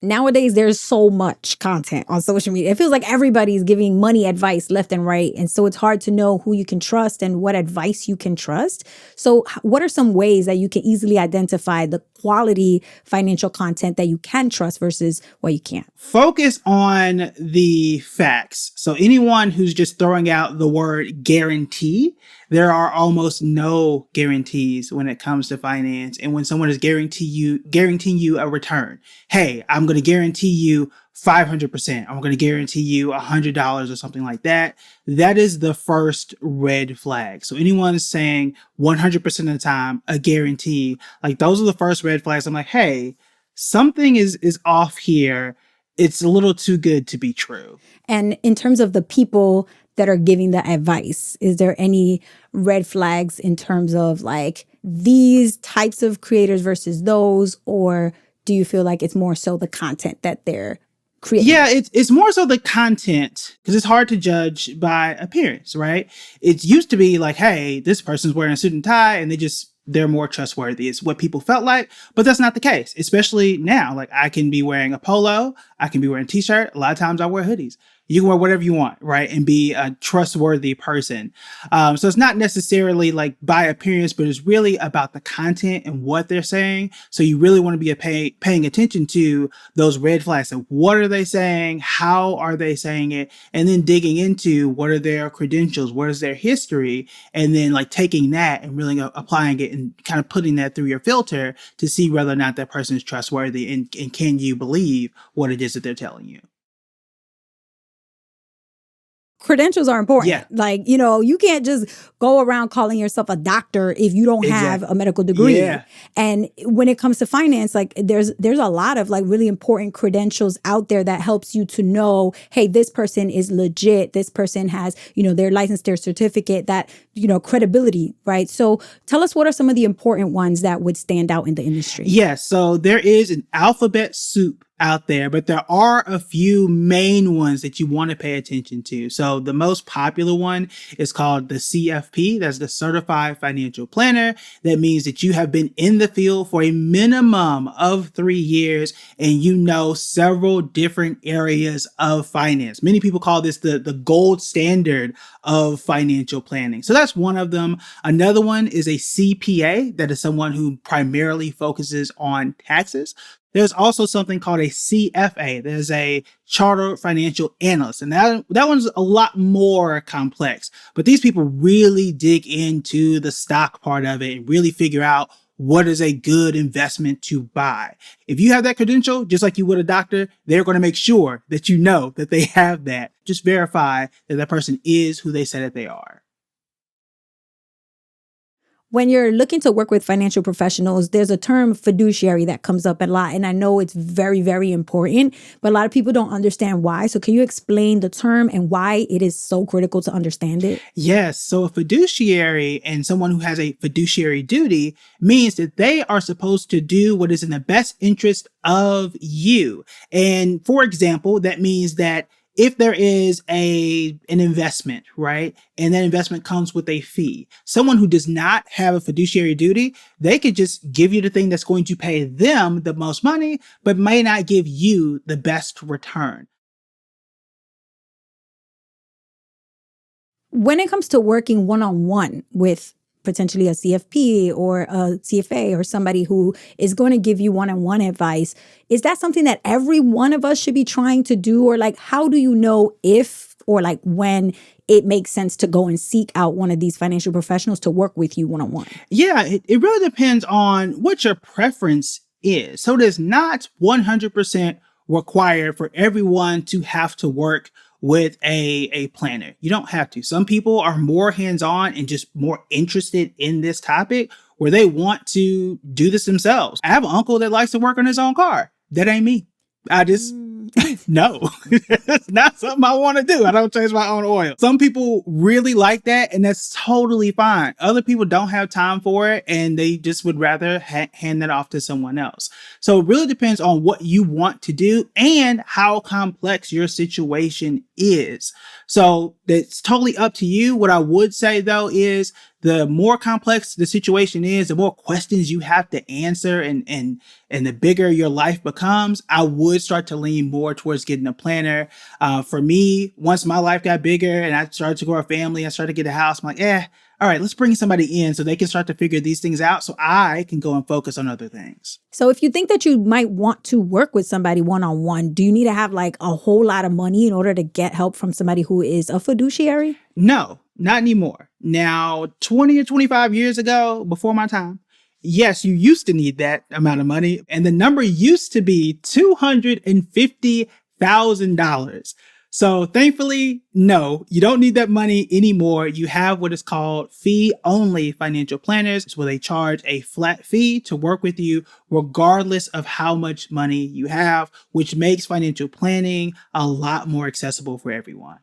Nowadays, there's so much content on social media. It feels like everybody's giving money advice left and right. And so it's hard to know who you can trust and what advice you can trust. So what are some ways that you can easily identify the quality financial content that you can trust versus what you can't? Focus on the facts. So anyone who's just throwing out the word guarantee, there are almost no guarantees when it comes to finance. And when someone is guaranteeing you a return, hey, I'm going to guarantee you 500%. I'm going to guarantee you $100 or something like that. That is the first red flag. So anyone saying 100% of the time, a guarantee, like those are the first red flags. I'm like, hey, something is off here. It's a little too good to be true. And in terms of the people that are giving the advice, is there any red flags in terms of like these types of creators versus those, or do you feel like it's more so the content that they're creating? Yeah, it's more so the content, because it's hard to judge by appearance, right? It used to be like, hey, this person's wearing a suit and tie and they're more trustworthy. It's what people felt like, but that's not the case, especially now. Like I can be wearing a polo, I can be wearing a t-shirt. A lot of times I wear hoodies. You can wear whatever you want, right? And be a trustworthy person. So it's not necessarily like by appearance, but it's really about the content and what they're saying. So you really want to be paying attention to those red flags. And what are they saying? How are they saying it? And then digging into what are their credentials? What is their history? And then like taking that and really applying it and kind of putting that through your filter to see whether or not that person is trustworthy and can you believe what it is that they're telling you. Credentials are important. Yeah. Like, you can't just go around calling yourself a doctor if you don't have a medical degree. Yeah. And when it comes to finance, like there's a lot of like really important credentials out there that helps you to know, hey, this person is legit. This person has, their license, their certificate, that, credibility, right? So tell us, what are some of the important ones that would stand out in the industry? Yes. So there is an alphabet soup out there, but there are a few main ones that you want to pay attention to. So the most popular one is called the CFP. That's the Certified Financial Planner. That means that you have been in the field for a minimum of 3 years and you know several different areas of finance. Many people call this the gold standard of financial planning. So that's one of them. Another one is a CPA. That is someone who primarily focuses on taxes. There's also something called a CFA. There's a Chartered Financial Analyst. And that one's a lot more complex. But these people really dig into the stock part of it and really figure out what is a good investment to buy. If you have that credential, just like you would a doctor, they're going to make sure that you know that they have that. Just verify that that person is who they said that they are. When you're looking to work with financial professionals, there's a term fiduciary that comes up a lot. And I know it's very, very important, but a lot of people don't understand why. So can you explain the term and why it is so critical to understand it? Yes. So a fiduciary and someone who has a fiduciary duty means that they are supposed to do what is in the best interest of you. And for example, that means that if there is an investment, right, and that investment comes with a fee, someone who does not have a fiduciary duty, they could just give you the thing that's going to pay them the most money, but may not give you the best return. When it comes to working one-on-one with potentially a CFP or a CFA or somebody who is going to give you one-on-one advice, is that something that every one of us should be trying to do? Or like, how do you know if or like when it makes sense to go and seek out one of these financial professionals to work with you one-on-one? Yeah, it really depends on what your preference is. So it is not 100% required for everyone to have to work with a planner. You don't have to. Some people are more hands-on and just more interested in this topic where they want to do this themselves. I have an uncle that likes to work on his own car. That ain't me. I just, no, it's not something I want to do. I don't change my own oil. Some people really like that, and that's totally fine. Other people don't have time for it, and they just would rather hand that off to someone else. So it really depends on what you want to do and how complex your situation is. So it's totally up to you. What I would say, though, is the more complex the situation is, the more questions you have to answer and the bigger your life becomes, I would start to lean more towards getting a planner. For me, once my life got bigger and I started to grow a family, I started to get a house, I'm like, all right, let's bring somebody in so they can start to figure these things out so I can go and focus on other things. So if you think that you might want to work with somebody one-on-one, do you need to have like a whole lot of money in order to get help from somebody who is a fiduciary? No, not anymore. Now, 20 or 25 years ago, before my time, yes, you used to need that amount of money. And the number used to be $250,000. So thankfully, no, you don't need that money anymore. You have what is called fee-only financial planners, where they charge a flat fee to work with you regardless of how much money you have, which makes financial planning a lot more accessible for everyone.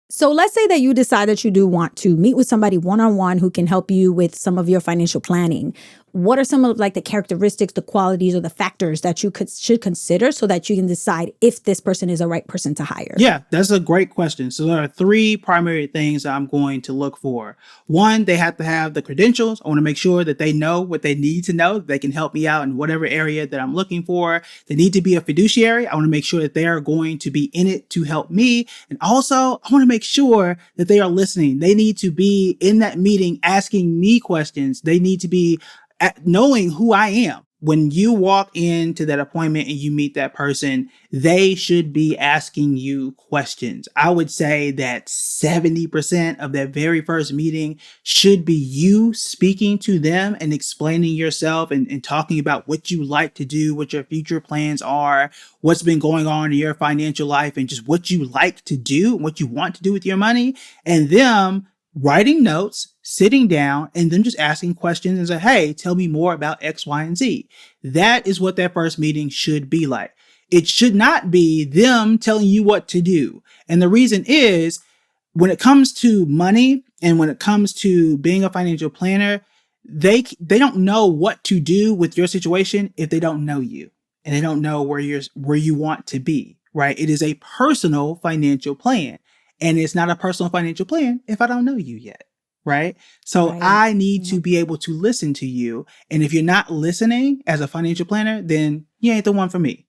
So let's say that you decide that you do want to meet with somebody one-on-one who can help you with some of your financial planning. What are some of like the characteristics, the qualities, or the factors that you should consider so that you can decide if this person is a right person to hire? Yeah, that's a great question. So there are three primary things I'm going to look for. One, they have to have the credentials. I want to make sure that they know what they need to know. They can help me out in whatever area that I'm looking for. They need to be a fiduciary. I want to make sure that they are going to be in it to help me. And also, I want to make sure that they are listening. They need to be in that meeting asking me questions. They need to be knowing who I am. When you walk into that appointment and you meet that person, they should be asking you questions. I would say that 70% of that very first meeting should be you speaking to them and explaining yourself and talking about what you like to do, what your future plans are, what's been going on in your financial life, and just what you like to do, what you want to do with your money, and them writing notes, sitting down, and then just asking questions and say, hey, tell me more about X, Y, and Z. That is what that first meeting should be like. It should not be them telling you what to do. And the reason is, when it comes to money and when it comes to being a financial planner, they don't know what to do with your situation if they don't know you and they don't know where you want to be, right? It is a personal financial plan. And it's not a personal financial plan if I don't know you yet, right? So Right. I need to be able to listen to you. And if you're not listening as a financial planner, then you ain't the one for me.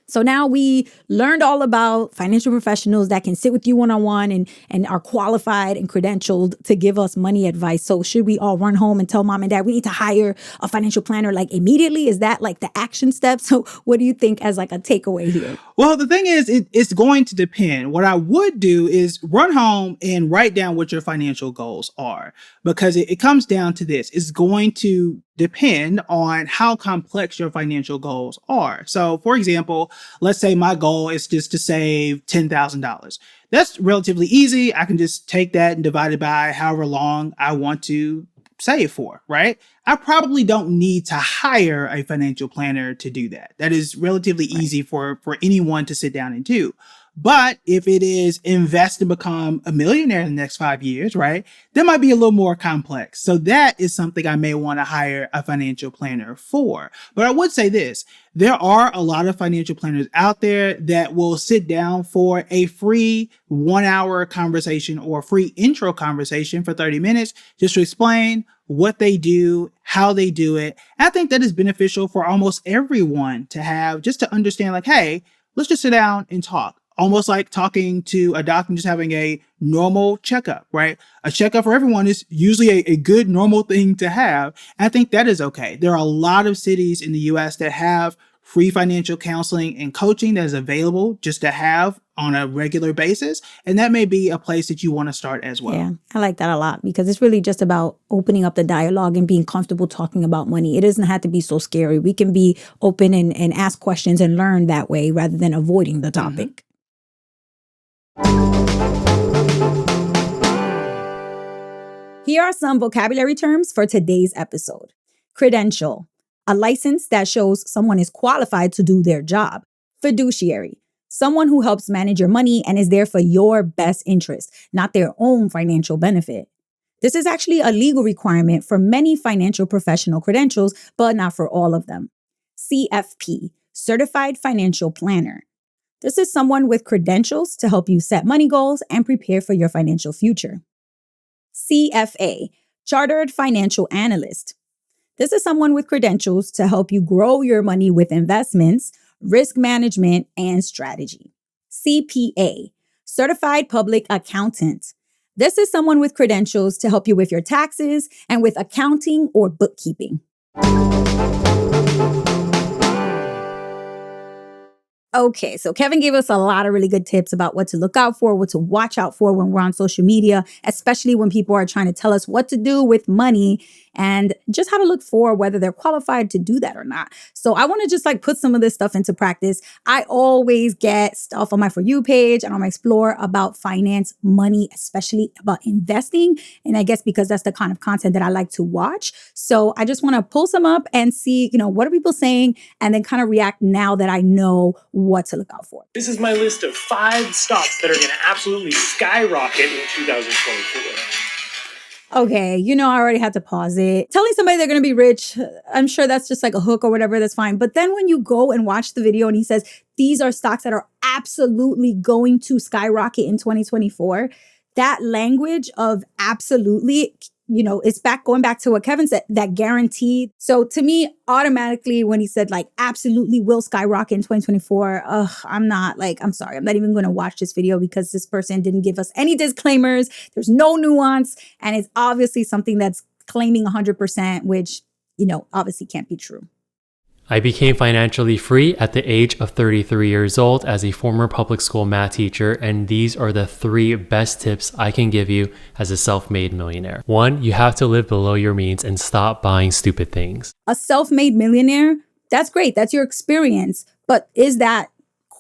So now we learned all about financial professionals that can sit with you one-on-one and are qualified and credentialed to give us money advice. So should we all run home and tell mom and dad we need to hire a financial planner like immediately? Is that like the action step? So what do you think as like a takeaway here? Well, the thing is, it's going to depend. What I would do is run home and write down what your financial goals are, because it comes down to this. It's going to depend on how complex your financial goals are. So, for example, let's say my goal is just to save $10,000. That's relatively easy. I can just take that and divide it by however long I want to save for, right? I probably don't need to hire a financial planner to do that. That is relatively easy for anyone to sit down and do. But if it is invest to become a millionaire in the next 5 years, right, that might be a little more complex. So that is something I may want to hire a financial planner for. But I would say this, there are a lot of financial planners out there that will sit down for a free 1-hour conversation or a free intro conversation for 30 minutes just to explain what they do, how they do it. I think that is beneficial for almost everyone to have, just to understand like, hey, let's just sit down and talk. Almost like talking to a doctor and just having a normal checkup, right? A checkup for everyone is usually a good, normal thing to have. I think that is okay. There are a lot of cities in the US that have free financial counseling and coaching that is available just to have on a regular basis. And that may be a place that you want to start as well. Yeah, I like that a lot because it's really just about opening up the dialogue and being comfortable talking about money. It doesn't have to be so scary. We can be open and ask questions and learn that way rather than avoiding the topic. Here are some vocabulary terms for today's episode. Credential, a license that shows someone is qualified to do their job. Fiduciary, someone who helps manage your money and is there for your best interest, not their own financial benefit. This is actually a legal requirement for many financial professional credentials, but not for all of them. CFP, Certified Financial Planner. This is someone with credentials to help you set money goals and prepare for your financial future. CFA, Chartered Financial Analyst. This is someone with credentials to help you grow your money with investments, risk management, and strategy. CPA, Certified Public Accountant. This is someone with credentials to help you with your taxes and with accounting or bookkeeping. Okay, so Kevin gave us a lot of really good tips about what to look out for, what to watch out for when we're on social media, especially when people are trying to tell us what to do with money and just how to look for whether they're qualified to do that or not. So I want to just put some of this stuff into practice. I always get stuff on my For You page and on my Explore about finance, money, especially about investing. And I guess because that's the kind of content that I like to watch. So I just want to pull some up and see, what are people saying and then kind of react now that I know what to look out for. This is my list of 5 stocks that are going to absolutely skyrocket in 2024. Okay, I already had to pause it. Telling somebody they're going to be rich, I'm sure that's just like a hook or whatever, that's fine. But then when you go and watch the video and he says, these are stocks that are absolutely going to skyrocket in 2024, that language of absolutely, it's going back to what Kevin said, that guarantee. So to me, automatically, when he said absolutely will skyrocket in 2024, I'm sorry. I'm not even going to watch this video because this person didn't give us any disclaimers. There's no nuance. And it's obviously something that's claiming 100%, which, obviously can't be true. I became financially free at the age of 33 years old as a former public school math teacher, and these are the 3 best tips I can give you as a self-made millionaire. 1, you have to live below your means and stop buying stupid things. A self-made millionaire, that's great. That's your experience. But is that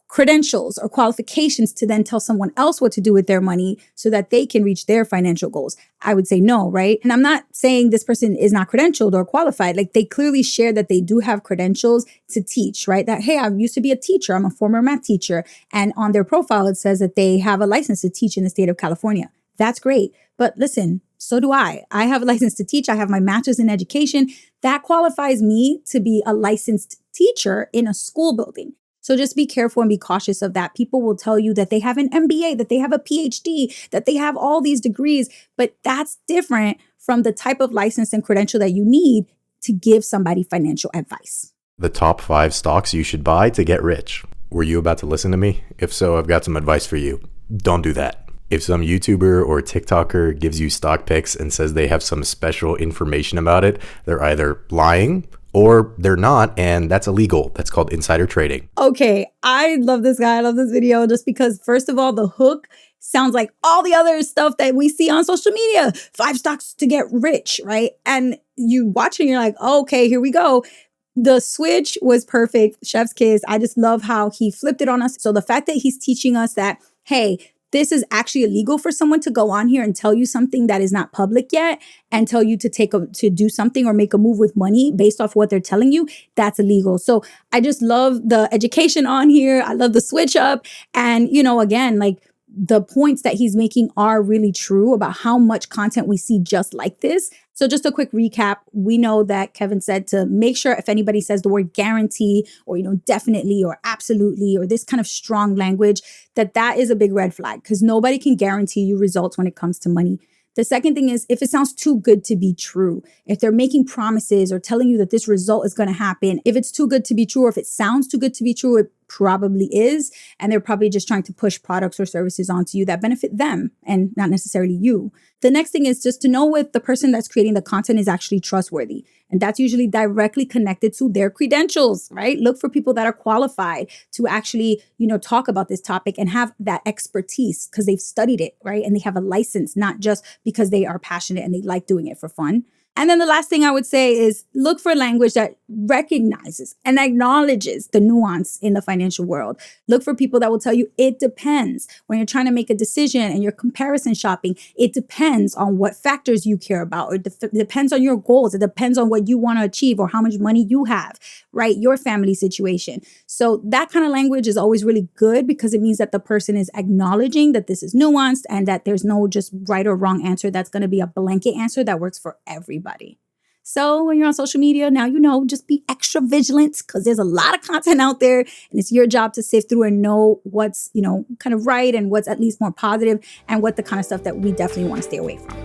credentials or qualifications to then tell someone else what to do with their money so that they can reach their financial goals? I would say no, right? And I'm not saying this person is not credentialed or qualified. They clearly share that they do have credentials to teach, right? That, hey, I used to be a teacher. I'm a former math teacher. And on their profile, it says that they have a license to teach in the state of California. That's great. But listen, so do I. I have a license to teach. I have my master's in education. That qualifies me to be a licensed teacher in a school building. So just be careful and be cautious of that. People will tell you that they have an MBA, that they have a PhD, that they have all these degrees, but that's different from the type of license and credential that you need to give somebody financial advice. The top 5 stocks you should buy to get rich. Were you about to listen to me? If so, I've got some advice for you. Don't do that. If some YouTuber or TikToker gives you stock picks and says they have some special information about it, they're either lying or they're not, and that's illegal. That's called insider trading. Okay, I love this guy. I love this video just because, first of all, the hook sounds like all the other stuff that we see on social media. 5 stocks to get rich, right? And you watch it and you're like, oh, okay, here we go. The switch was perfect. Chef's kiss. I just love how he flipped it on us. So the fact that he's teaching us that, hey, this is actually illegal for someone to go on here and tell you something that is not public yet and tell you to do something or make a move with money based off what they're telling you, that's illegal. So I just love the education on here. I love the switch up. And, again, the points that he's making are really true about how much content we see just like this. So just a quick recap. We know that Kevin said to make sure if anybody says the word guarantee or, definitely or absolutely or this kind of strong language, that is a big red flag because nobody can guarantee you results when it comes to money. The second thing is if it sounds too good to be true, if they're making promises or telling you that this result is going to happen, if it's too good to be true, or if it sounds too good to be true, it probably is. And they're probably just trying to push products or services onto you that benefit them and not necessarily you. The next thing is just to know if the person that's creating the content is actually trustworthy. And that's usually directly connected to their credentials, right? Look for people that are qualified to actually, talk about this topic and have that expertise because they've studied it, right? And they have a license, not just because they are passionate and they like doing it for fun. And then the last thing I would say is look for language that recognizes and acknowledges the nuance in the financial world. Look for people that will tell you it depends. When you're trying to make a decision and you're comparison shopping, it depends on what factors you care about. Or it depends on your goals. It depends on what you want to achieve or how much money you have, right? Your family situation. So that kind of language is always really good because it means that the person is acknowledging that this is nuanced and that there's no just right or wrong answer that's going to be a blanket answer that works for everybody. So when you're on social media, now just be extra vigilant because there's a lot of content out there and it's your job to sift through and know what's, kind of right and what's at least more positive and what the kind of stuff that we definitely want to stay away from.